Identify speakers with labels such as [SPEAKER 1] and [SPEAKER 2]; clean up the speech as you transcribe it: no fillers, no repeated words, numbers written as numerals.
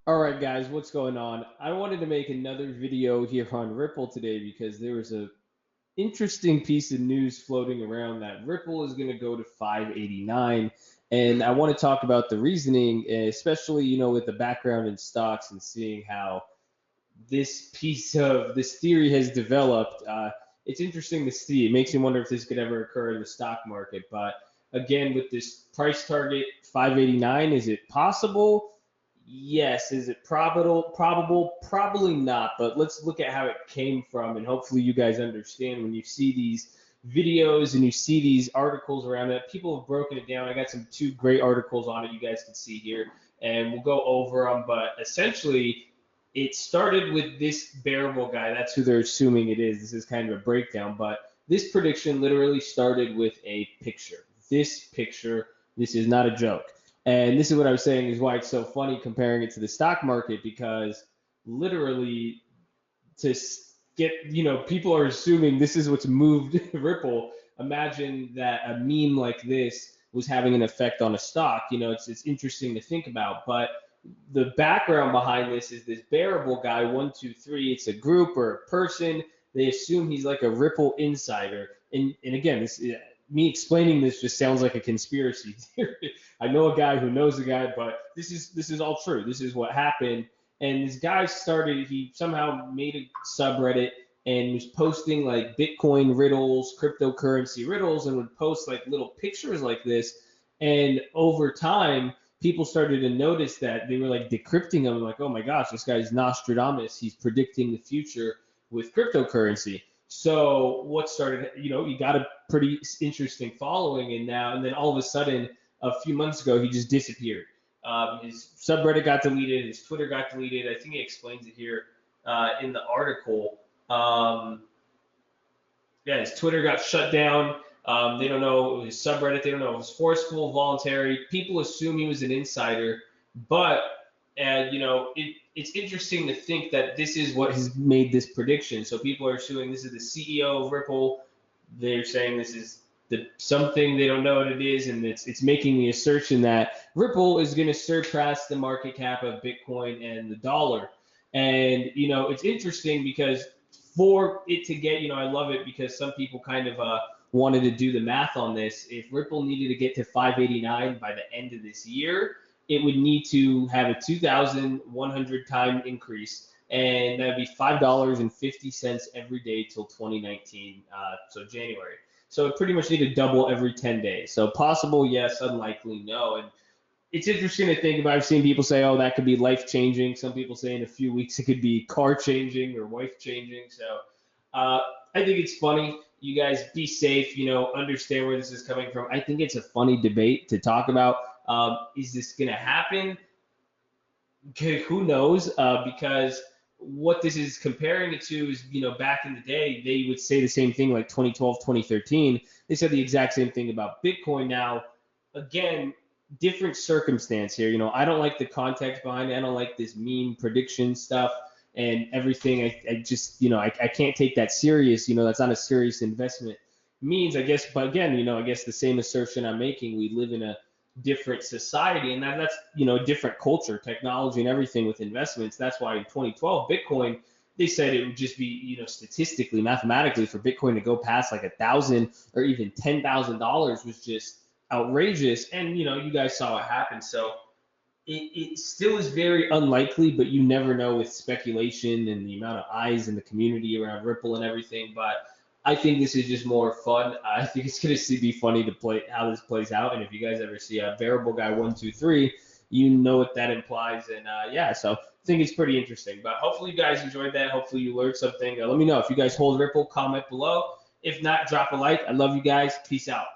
[SPEAKER 1] All right, guys, what's going on? I wanted to make another video here on Ripple today because there was a interesting piece of news floating around that Ripple is going to go to 589, and I want to talk about the reasoning, especially with the background in stocks and seeing how this piece of this theory has developed. It's interesting to see. It makes me wonder if this could ever occur in the stock market. But again, with this price target 589, is it possible? Yes. Is it probable? Probable? Probably not. But let's look at how it came from, and hopefully you guys understand when you see these videos and you see these articles around it. People have broken it down. I got two great articles on it you guys can see here, and we'll go over them. But essentially, it started with this bearable guy. That's who they're assuming it is. This is kind of a breakdown, but this prediction literally started with a picture. This picture, this is not a joke. And this is what I was saying is why it's so funny comparing it to the stock market, because literally to get, people are assuming this is what's moved Ripple. Imagine that a meme like this was having an effect on a stock. It's interesting to think about, but the background behind this is this bearable guy, 123. It's a group or a person. They assume he's like a Ripple insider. And again, me explaining this just sounds like a conspiracy theory. I know a guy who knows a guy, but this is all true. This is what happened. And this guy he somehow made a subreddit and was posting like Bitcoin riddles, cryptocurrency riddles, and would post like little pictures like this. And over time, people started to notice that they were like decrypting them, like, oh my gosh, this guy's Nostradamus. He's predicting the future with cryptocurrency. So what started, he got a pretty interesting following, and then all of a sudden, a few months ago, he just disappeared. His subreddit got deleted, his Twitter got deleted. I think he explains it here in the article. Yeah, his Twitter got shut down. They don't know his subreddit. They don't know if it was forceful, voluntary. People assume he was an insider, but it's interesting to think that this is what has made this prediction. So people are assuming this is the CEO of Ripple. They're saying this is something they don't know what it is, and it's making the assertion that Ripple is going to surpass the market cap of Bitcoin and the dollar. And it's interesting because for it to get, I love it because some people kind of wanted to do the math on this. If Ripple needed to get to 589 by the end of this year, it would need to have a 2,100 time increase, and that would be $5.50 every day till 2019, so January. So it pretty much need to double every 10 days. So possible, yes. Unlikely, no. And it's interesting to think about. I've seen people say, oh, that could be life changing. Some people say in a few weeks it could be car changing or wife changing. So I think it's funny. You guys be safe, understand where this is coming from. I think it's a funny debate to talk about. Is this going to happen? Who knows? Because what this is comparing it to is, back in the day, they would say the same thing like 2012, 2013. They said the exact same thing about Bitcoin. Now, again, different circumstance here. I don't like the context behind it. I don't like this meme prediction stuff and everything. I just, I can't take that serious. That's not a serious investment means, I guess. But again, I guess the same assertion I'm making, we live in a different society, and that's a different culture, technology, and everything with investments. That's why in 2012 Bitcoin, they said it would just be, statistically, mathematically, for Bitcoin to go past like $1,000 or even $10,000 was just outrageous. And you guys saw what happened. So it still is very unlikely, but you never know with speculation and the amount of eyes in the community around Ripple and everything. But I think this is just more fun. I think it's going to be funny to play how this plays out. And if you guys ever see a variable guy 123, you know what that implies. And yeah, so I think it's pretty interesting. But hopefully you guys enjoyed that. Hopefully you learned something. Let me know if you guys hold Ripple. Comment below. If not, drop a like. I love you guys. Peace out.